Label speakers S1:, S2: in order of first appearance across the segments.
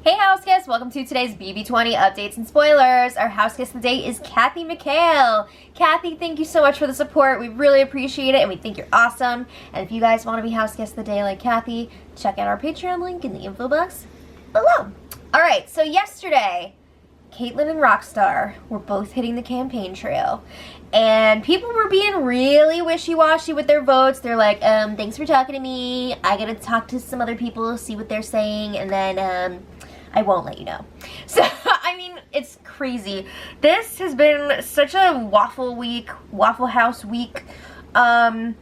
S1: Hey house guests, welcome to today's BB20 updates and spoilers. Our house guest of the day is Kathy McHale. Kathy, thank you so much for the support. We really appreciate it and we think you're awesome. And if you guys want to be house guest of the day like Kathy, check out our Patreon link in the info box below. Alright, so yesterday, Caitlyn and Rockstar were both hitting the campaign trail. And people were being really wishy-washy with their votes. They're like, thanks for talking to me. I gotta talk to some other people, see what they're saying, and then, I won't let you know. So, I mean, it's crazy. This has been such a Waffle House week. I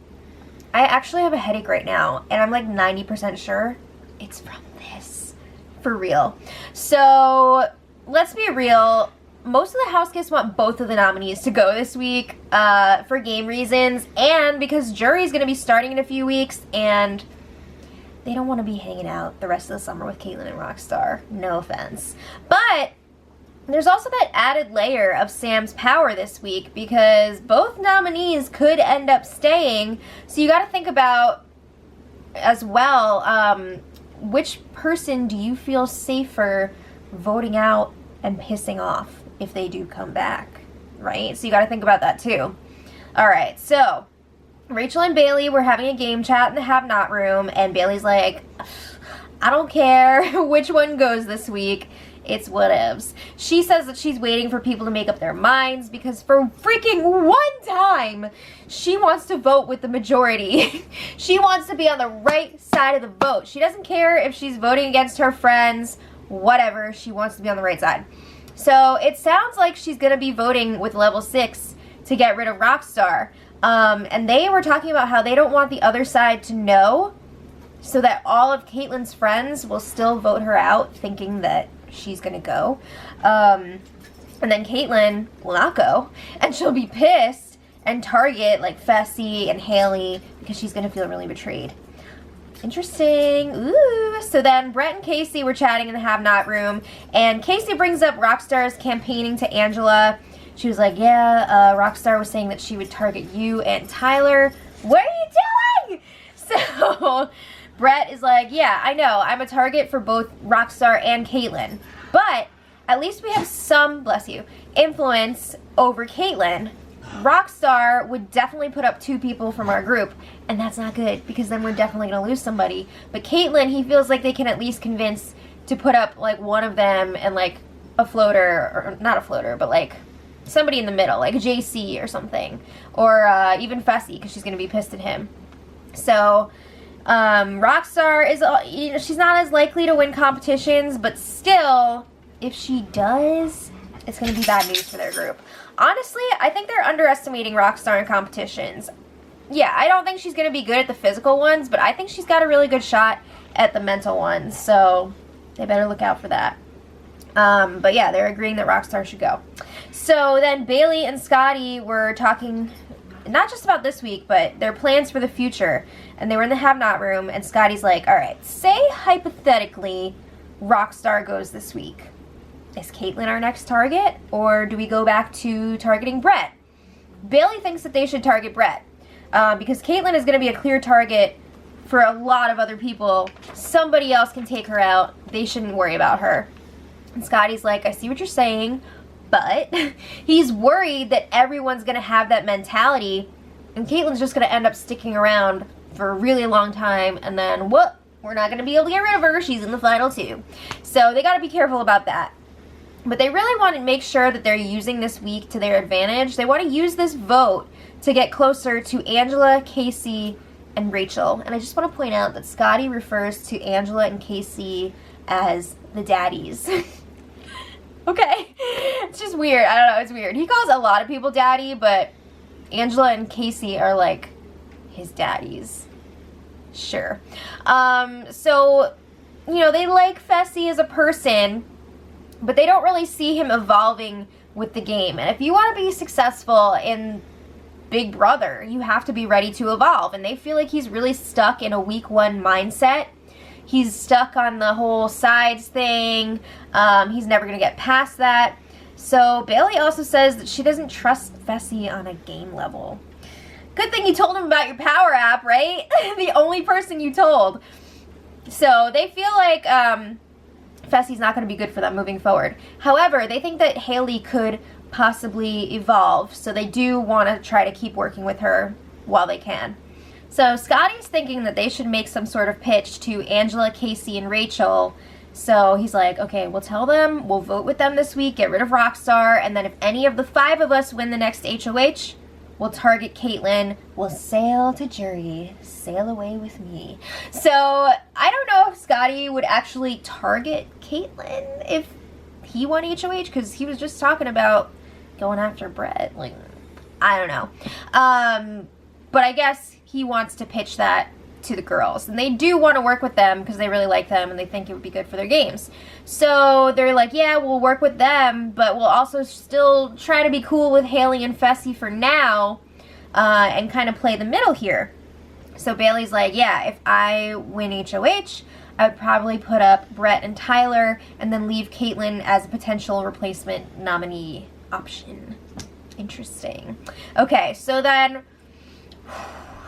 S1: actually have a headache right now, and I'm like 90% sure it's from this. For real. So, let's be real. Most of the house guests want both of the nominees to go this week for game reasons and because jury's going to be starting in a few weeks and they don't want to be hanging out the rest of the summer with Caitlyn and Rockstar. No offense. But there's also that added layer of Sam's power this week because both nominees could end up staying. So you got to think about as well, which person do you feel safer voting out and pissing off if they do come back, right? So you got to think about that too. All right, so Rachel and Bailey were having a game chat in the have-not room, and Bailey's like, I don't care which one goes this week. It's whatevs. She says that she's waiting for people to make up their minds because for freaking one time, she wants to vote with the majority. She wants to be on the right side of the vote. She doesn't care if she's voting against her friends, whatever. She wants to be on the right side. So it sounds like she's going to be voting with level 6 to get rid of Rockstar. And they were talking about how they don't want the other side to know so that all of Caitlyn's friends will still vote her out thinking that she's going to go. And then Caitlyn will not go and she'll be pissed and target like Fessy and Haley because she's going to feel really betrayed. Interesting. Ooh. So then Brett and Casey were chatting in the have-not room, and Casey brings up Rockstar's campaigning to Angela. She was like, yeah, Rockstar was saying that she would target you and Tyler. What are you doing? So Brett is like, yeah, I know. I'm a target for both Rockstar and Caitlyn. But at least we have some, bless you, influence over Caitlyn. Rockstar would definitely put up 2 people from our group, and that's not good because then we're definitely going to lose somebody. But Caitlyn, he feels like they can at least convince to put up like one of them and like a floater, or not a floater, but like somebody in the middle, like a JC or something, or even Fessy because she's going to be pissed at him. So Rockstar is, you know, she's not as likely to win competitions, but still, if she does, it's going to be bad news for their group. Honestly, I think they're underestimating Rockstar in competitions. Yeah, I don't think she's going to be good at the physical ones, but I think she's got a really good shot at the mental ones, so they better look out for that. But yeah, they're agreeing that Rockstar should go. So then Bailey and Scotty were talking, not just about this week, but their plans for the future, and they were in the have-not room, and Scotty's like, alright, say hypothetically Rockstar goes this week. Is Caitlyn our next target, or do we go back to targeting Brett? Bailey thinks that they should target Brett, because Caitlyn is going to be a clear target for a lot of other people. Somebody else can take her out. They shouldn't worry about her. And Scotty's like, I see what you're saying, but he's worried that everyone's going to have that mentality, and Caitlyn's just going to end up sticking around for a really long time, and then, whoop, we're not going to be able to get rid of her. She's in the final 2. So they got to be careful about that. But they really want to make sure that they're using this week to their advantage. They want to use this vote to get closer to Angela, Casey, and Rachel. And I just want to point out that Scotty refers to Angela and Casey as the daddies. Okay? It's just weird. I don't know. It's weird. He calls a lot of people daddy, but Angela and Casey are like his daddies. Sure. So, you know, they like Fessy as a person, but they don't really see him evolving with the game. And if you want to be successful in Big Brother, you have to be ready to evolve. And they feel like he's really stuck in a week 1 mindset. He's stuck on the whole sides thing. He's never going to get past that. So Bailey also says that she doesn't trust Fessy on a game level. Good thing you told him about your power app, right? The only person you told. So they feel like Fessy's not going to be good for them moving forward. However, they think that Haley could possibly evolve, so they do want to try to keep working with her while they can. So Scotty's thinking that they should make some sort of pitch to Angela, Casey, and Rachel. So he's like, okay, we'll tell them, we'll vote with them this week, get rid of Rockstar, and then if any of the 5 of us win the next HOH, we'll target Caitlyn, we'll sail to jury, sail away with me. So I don't know if Scotty would actually target Caitlyn if he won HOH, because he was just talking about going after Brett. Like, I don't know. But I guess he wants to pitch that to the girls. And they do want to work with them because they really like them and they think it would be good for their games. So they're like, yeah, we'll work with them, but we'll also still try to be cool with Haley and Fessy for now and kind of play the middle here. So Bailey's like, yeah, if I win HOH, I would probably put up Brett and Tyler and then leave Caitlyn as a potential replacement nominee option. Interesting. Okay, so then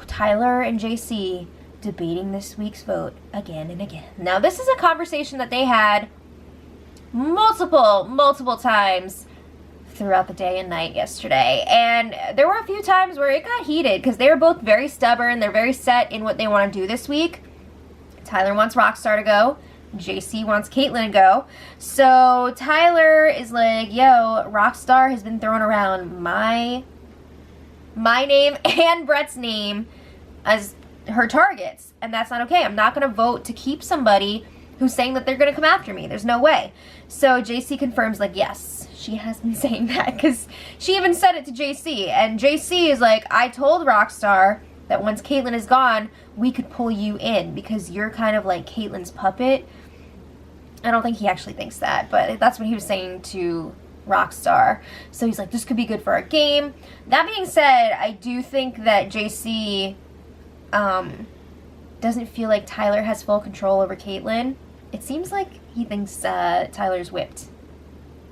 S1: Tyler and JC debating this week's vote again and again. Now, this is a conversation that they had multiple times throughout the day and night yesterday. And there were a few times where it got heated because they were both very stubborn. They're very set in what they want to do this week. Tyler wants Rockstar to go. JC wants Caitlyn to go. So Tyler is like, yo, Rockstar has been throwing around my name and Brett's name as her targets, and that's not okay. I'm not going to vote to keep somebody who's saying that they're going to come after me. There's no way. So JC confirms, like, yes, she has been saying that, because she even said it to JC, and JC is like, I told Rockstar that once Caitlyn is gone, we could pull you in, because you're kind of like Caitlyn's puppet. I don't think he actually thinks that, but that's what he was saying to Rockstar. So he's like, this could be good for our game. That being said, I do think that JC doesn't feel like Tyler has full control over Caitlyn. It seems like he thinks Tyler's whipped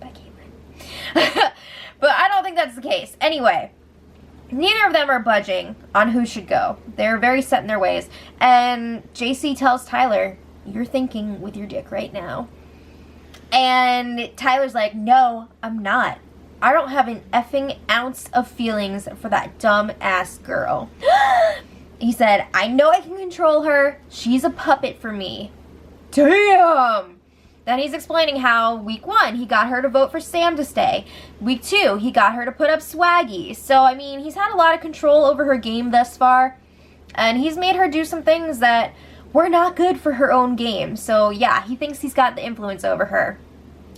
S1: by Caitlyn. But I don't think that's the case. Anyway, neither of them are budging on who should go. They're very set in their ways. And JC tells Tyler, you're thinking with your dick right now. And Tyler's like, no, I'm not. I don't have an effing ounce of feelings for that dumb ass girl. He said, I know I can control her. She's a puppet for me. Damn! Then he's explaining how week 1, he got her to vote for Sam to stay. Week 2, he got her to put up Swaggy. So, I mean, he's had a lot of control over her game thus far. And he's made her do some things that were not good for her own game. So, yeah, he thinks he's got the influence over her.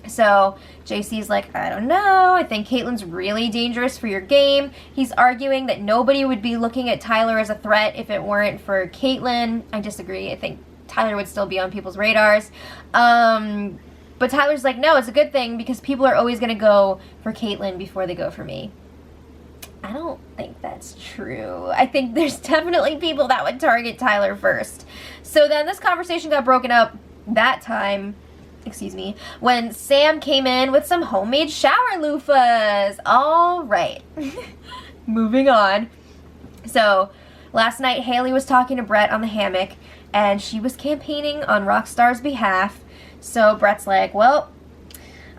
S1: So JC's like, I don't know, I think Caitlyn's really dangerous for your game. He's arguing that nobody would be looking at Tyler as a threat if it weren't for Caitlyn. I disagree. I think Tyler would still be on people's radars. But Tyler's like, no, it's a good thing because people are always going to go for Caitlyn before they go for me. I don't think that's true. I think there's definitely people that would target Tyler first. So then this conversation got broken up that time, when Sam came in with some homemade shower loofahs. All right. Moving on. So, last night Haley was talking to Brett on the hammock, and she was campaigning on Rockstar's behalf. So Brett's like, well,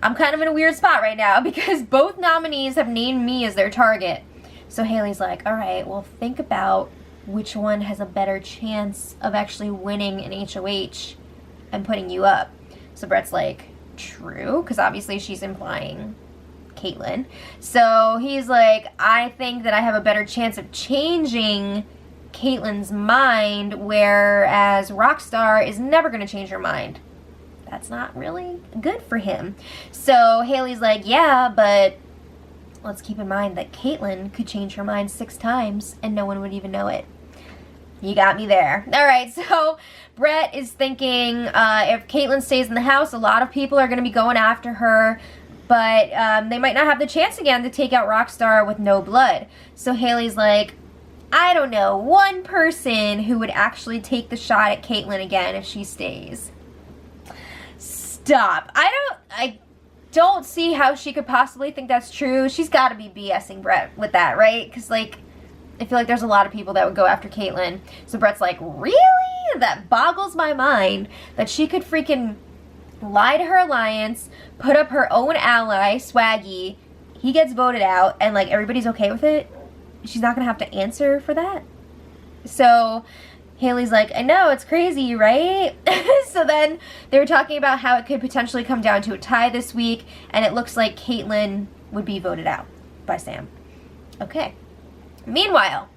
S1: I'm kind of in a weird spot right now because both nominees have named me as their target. So Haley's like, all right, well, think about which one has a better chance of actually winning an HOH and putting you up. So Brett's like, true, because obviously she's implying Caitlyn. So he's like, I think that I have a better chance of changing Caitlyn's mind, whereas Rockstar is never going to change her mind. That's not really good for him. So Haley's like, yeah, but let's keep in mind that Caitlyn could change her mind 6 times and no one would even know it. You got me there. All right, so Brett is thinking if Caitlyn stays in the house, a lot of people are going to be going after her, but they might not have the chance again to take out Rockstar with no blood. So Haley's like, I don't know, one person who would actually take the shot at Caitlyn again if she stays. Stop. I don't see how she could possibly think that's true. She's got to be BSing Brett with that, right? Because, like, I feel like there's a lot of people that would go after So Brett's like, really? That boggles my mind that she could freaking lie to her alliance, put up her own ally, Swaggy. He gets voted out, and like everybody's okay with it. She's not gonna have to answer for that. So Haley's like, I know, it's crazy, right? So then they were talking about how it could potentially come down to a tie this week, and it looks like Caitlyn would be voted out by Sam. Okay. Meanwhile,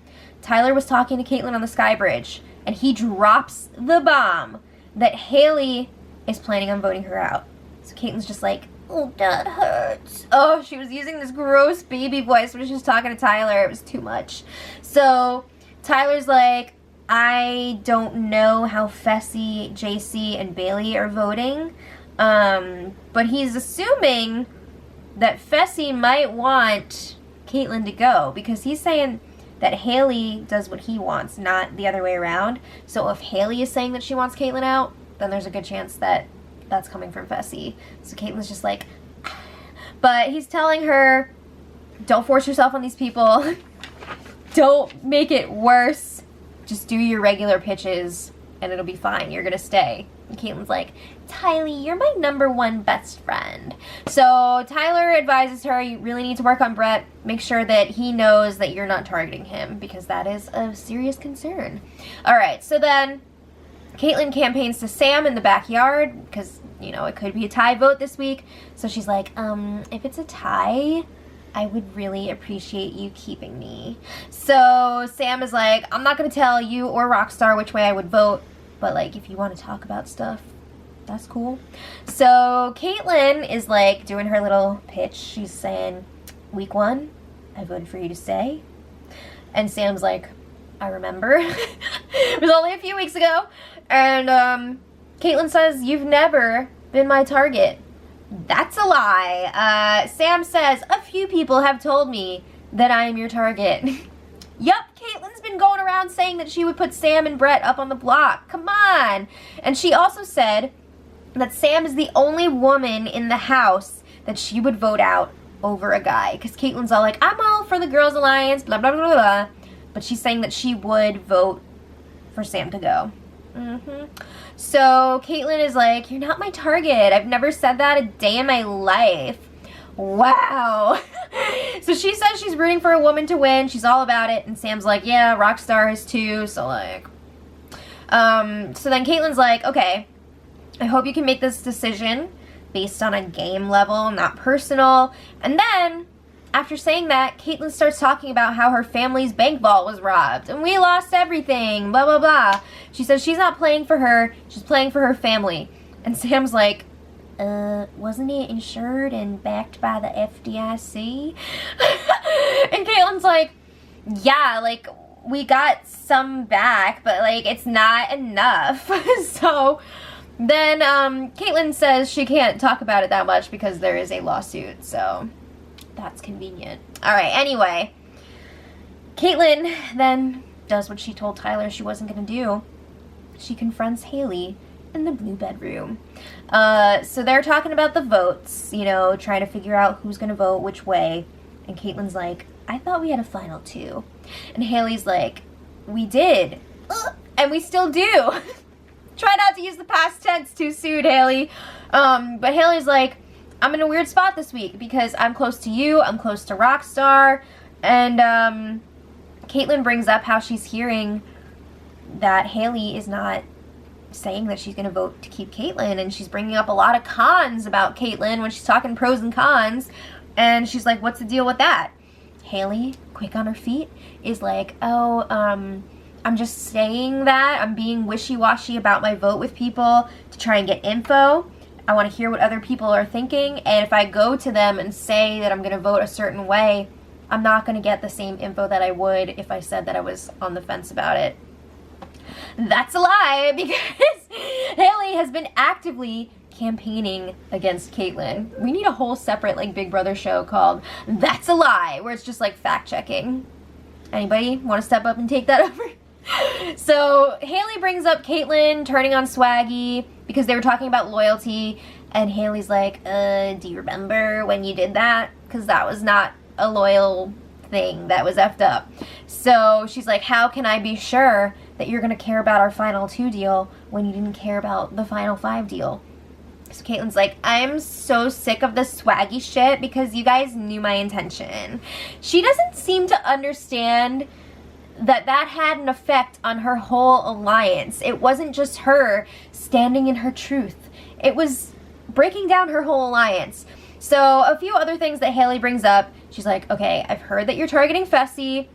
S1: Tyler was talking to Caitlyn on the Sky Bridge, and he drops the bomb that Haley is planning on voting her out. So Caitlyn's just like, oh, that hurts. Oh, she was using this gross baby voice when she was talking to Tyler. It was too much. So Tyler's like, I don't know how Fessy, JC, and Bailey are voting, but he's assuming that Fessy might want Caitlyn to go, because he's saying that Haley does what he wants, not the other way around. So if Haley is saying that she wants Caitlyn out, then there's a good chance that that's coming from Fessy. So Caitlyn's just like, but he's telling her, don't force yourself on these people. Don't make it worse. Just do your regular pitches and it'll be fine. You're gonna stay. And Caitlyn's like, Tylee, you're my #1 best friend. So Tyler advises her, you really need to work on Brett. Make sure that he knows that you're not targeting him, because that is a serious concern. Alright, so then Caitlyn campaigns to Sam in the backyard, because, you know, it could be a tie vote this week. So she's like, if it's a tie, I would really appreciate you keeping me. So Sam is like, I'm not going to tell you or Rockstar which way I would vote, but like, if you want to talk about stuff, that's cool. So Caitlyn is like doing her little pitch. She's saying, week 1, I voted for you to stay. And Sam's like, I remember. It was only a few weeks ago. And Caitlyn says, you've never been my target. That's a lie. Sam says, a few people have told me that I am your target. Yup, Caitlyn's been going around saying that she would put Sam and Brett up on the block. Come on. And she also said that Sam is the only woman in the house that she would vote out over a guy. Because Caitlyn's all like, I'm all for the Girls Alliance, blah, blah, blah, blah. But she's saying that she would vote for Sam to go. So Caitlyn is like, you're not my target. I've never said that a day in my life. Wow. So she says she's rooting for a woman to win. She's all about it. And Sam's like, yeah, Rockstar is too. So like, so then Caitlyn's like, okay, I hope you can make this decision based on a game level, not personal. And then after saying that, Caitlyn starts talking about how her family's bank vault was robbed and we lost everything, blah, blah, blah. She says she's not playing for her, she's playing for her family. And Sam's like, wasn't it insured and backed by the FDIC? And Caitlyn's like, yeah, like, we got some back, but like, it's not enough. So then Caitlyn says she can't talk about it that much because there is a lawsuit, so that's convenient. Alright, anyway, Caitlyn then does what she told Tyler she wasn't going to do. She confronts Haley in the blue bedroom. So they're talking about the votes, you know, trying to figure out who's going to vote which way. And Caitlyn's like, I thought we had a final 2. And Haley's like, we did. And we still do. Try not to use the past tense too soon, Haley. But Haley's like, I'm in a weird spot this week because I'm close to you, I'm close to Rockstar, and Caitlyn brings up how she's hearing that Haley is not saying that she's going to vote to keep Caitlyn, and she's bringing up a lot of cons about Caitlyn when she's talking pros and cons, and she's like, what's the deal with that? Haley, quick on her feet, is like, oh, I'm just saying that, I'm being wishy-washy about my vote with people to try and get info. I want to hear what other people are thinking, and if I go to them and say that I'm going to vote a certain way, I'm not going to get the same info that I would if I said that I was on the fence about it. That's a lie, because Haley has been actively campaigning against Caitlyn. We need a whole separate like Big Brother show called That's a Lie, where it's just like fact-checking. Anybody want to step up and take that over? So Haley brings up Caitlyn turning on Swaggy because they were talking about loyalty, and Haley's like, do you remember when you did that? Because that was not a loyal thing, that was effed up. So she's like, how can I be sure that you're going to care about our final 2 deal when you didn't care about the final 5 deal? So Caitlin's like, I'm so sick of this swaggy shit because you guys knew my intention. She doesn't seem to understand that had an effect on her whole alliance. It wasn't just her standing in her truth. It was breaking down her whole alliance. So a few other things that Haley brings up. She's like, okay, I've heard that you're targeting Fessy.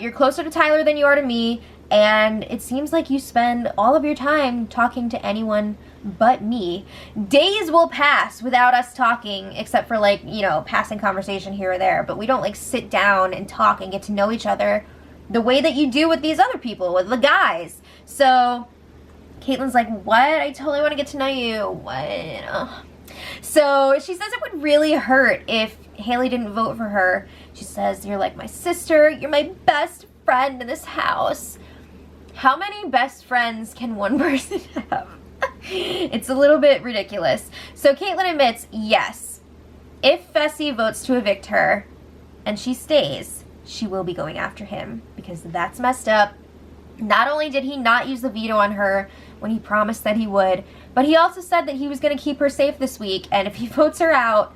S1: You're closer to Tyler than you are to me. And it seems like you spend all of your time talking to anyone but me. Days will pass without us talking, except for like, you know, passing conversation here or there. But we don't like sit down and talk and get to know each other the way that you do with these other people, with the guys. So Caitlin's like, what? I totally want to get to know you. What? So she says it would really hurt if Haley didn't vote for her. She says, you're like my sister. You're my best friend in this house. How many best friends can one person have? It's a little bit ridiculous. So Caitlin admits, yes, if Fessy votes to evict her and she stays, she will be going after him because that's messed up. Not only did he not use the veto on her when he promised that he would, but he also said that he was going to keep her safe this week, and if he votes her out,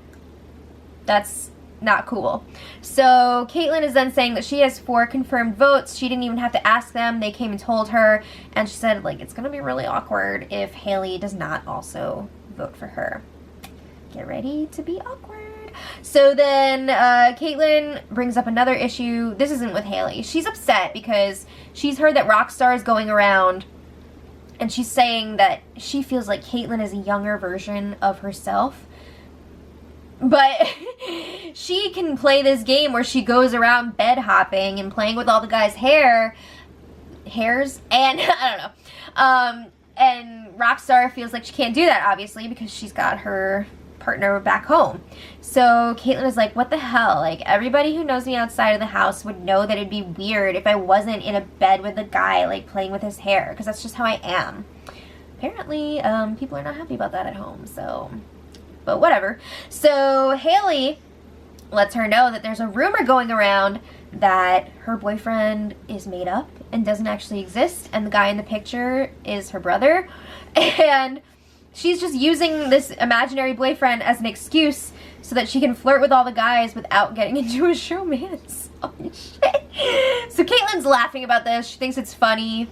S1: that's not cool. So Caitlin is then saying that she has 4 confirmed votes. She didn't even have to ask them. They came and told her, and she said, like, it's going to be really awkward if Haley does not also vote for her. Get ready to be awkward. So then Caitlin brings up another issue. This isn't with Haley. She's upset because she's heard that Rockstar is going around and she's saying that she feels like Caitlin is a younger version of herself. But she can play this game where she goes around bed hopping and playing with all the guys' hairs, and I don't know. And Rockstar feels like she can't do that, obviously, because she's got her partner back home. So Caitlin is like, what the hell? Like, everybody who knows me outside of the house would know that it'd be weird if I wasn't in a bed with a guy, like, playing with his hair, because that's just how I am. Apparently, people are not happy about that at home, so... But whatever. So Haley lets her know that there's a rumor going around that her boyfriend is made up and doesn't actually exist, and the guy in the picture is her brother. And she's just using this imaginary boyfriend as an excuse so that she can flirt with all the guys without getting into a showmance. Oh, shit. So Caitlin's laughing about this. She thinks it's funny.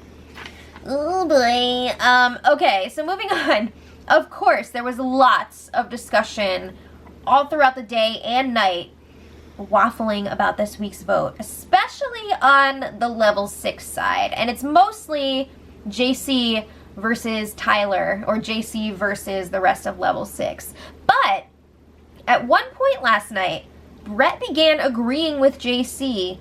S1: Oh, boy. Okay, so moving on. Of course, there was lots of discussion all throughout the day and night waffling about this week's vote, especially on the level 6 side. And it's mostly JC versus Tyler, or JC versus the rest of level 6. But at one point last night, Brett began agreeing with JC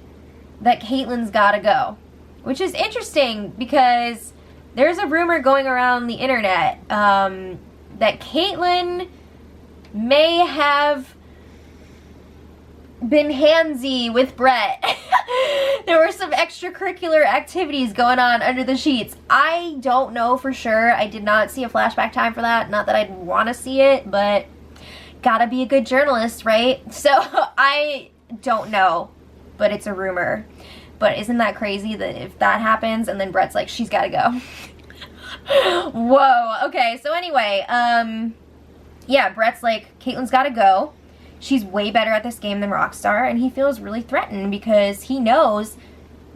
S1: that Caitlin's gotta go, which is interesting because there's a rumor going around the internet that Caitlin may have been handsy with Brett. There were some extracurricular activities going on under the sheets. I don't know for sure. I did not see a flashback time for that. Not that I'd want to see it, but gotta be a good journalist, right? So I don't know, but it's a rumor. But isn't that crazy that if that happens and then Brett's like, she's gotta go. Whoa. Okay, so anyway, yeah, Brett's like, Caitlin's gotta go. She's way better at this game than Rockstar, and he feels really threatened because he knows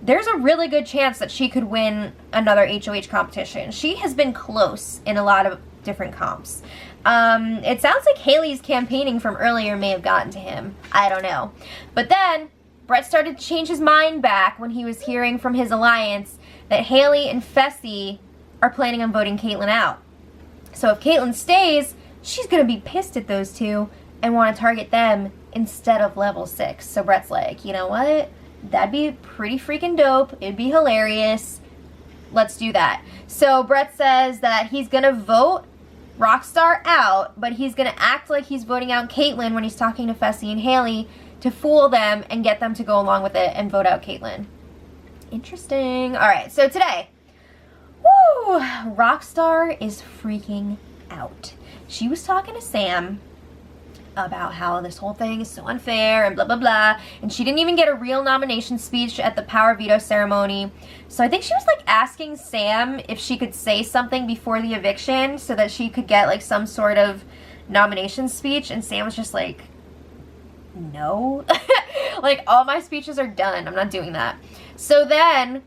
S1: there's a really good chance that she could win another HOH competition. She has been close in a lot of different comps. It sounds like Haley's campaigning from earlier may have gotten to him. I don't know. But then Brett started to change his mind back when he was hearing from his alliance that Haley and Fessy are planning on voting Caitlin out. So if Caitlin stays, she's going to be pissed at those two and want to target them instead of level 6. So Brett's like, you know what? That'd be pretty freaking dope. It'd be hilarious. Let's do that. So Brett says that he's going to vote Rockstar out, but he's going to act like he's voting out Caitlin when he's talking to Fessy and Haley to fool them and get them to go along with it and vote out Caitlin. Interesting. All right, so today, woo, Rockstar is freaking out. She was talking to Sam, about how this whole thing is so unfair and blah, blah, blah. And she didn't even get a real nomination speech at the power veto ceremony. So I think she was like asking Sam if she could say something before the eviction so that she could get like some sort of nomination speech. And Sam was just like, no. Like, all my speeches are done. I'm not doing that. So then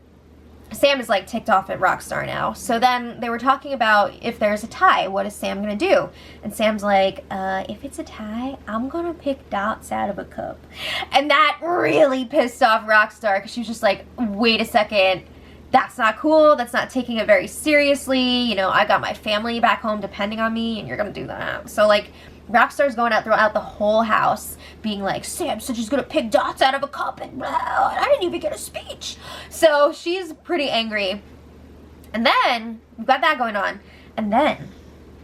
S1: Sam is like ticked off at Rockstar now. So then they were talking about if there's a tie, what is Sam gonna do? And Sam's like, if it's a tie, I'm gonna pick dots out of a cup. And that really pissed off Rockstar because she was just like, wait a second, that's not cool. That's not taking it very seriously. You know, I got my family back home depending on me and you're gonna do that. So like, Rockstar's going out throughout the whole house being like, Sam said she's gonna pick dots out of a cup and blah, I didn't even get a speech. So she's pretty angry. And then, we've got that going on. And then,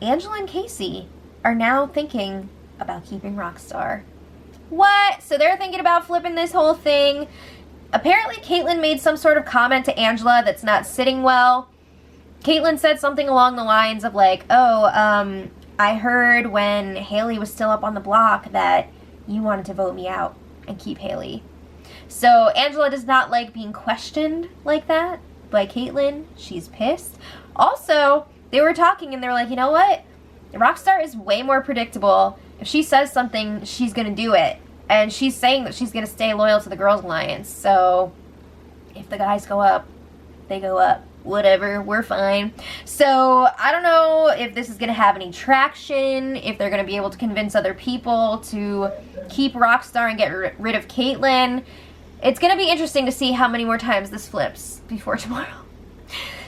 S1: Angela and Casey are now thinking about keeping Rockstar. What? So they're thinking about flipping this whole thing. Apparently, Caitlyn made some sort of comment to Angela that's not sitting well. Caitlyn said something along the lines of like, oh, I heard when Haley was still up on the block that you wanted to vote me out and keep Haley. So Angela does not like being questioned like that by Caitlyn. She's pissed. Also, they were talking and they were like, you know what? Rockstar is way more predictable. If she says something, she's going to do it. And she's saying that she's going to stay loyal to the Girls Alliance. So if the guys go up, they go up. Whatever, we're fine. So I don't know if this is going to have any traction, if they're going to be able to convince other people to keep Rockstar and get rid of Caitlyn. It's going to be interesting to see how many more times this flips before tomorrow.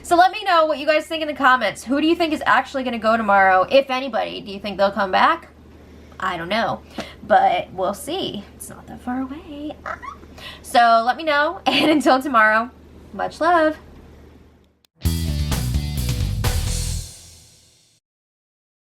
S1: So let me know what you guys think in the comments. Who do you think is actually going to go tomorrow, if anybody? Do you think they'll come back? I don't know, but we'll see. It's not that far away. So let me know, and until tomorrow, much love.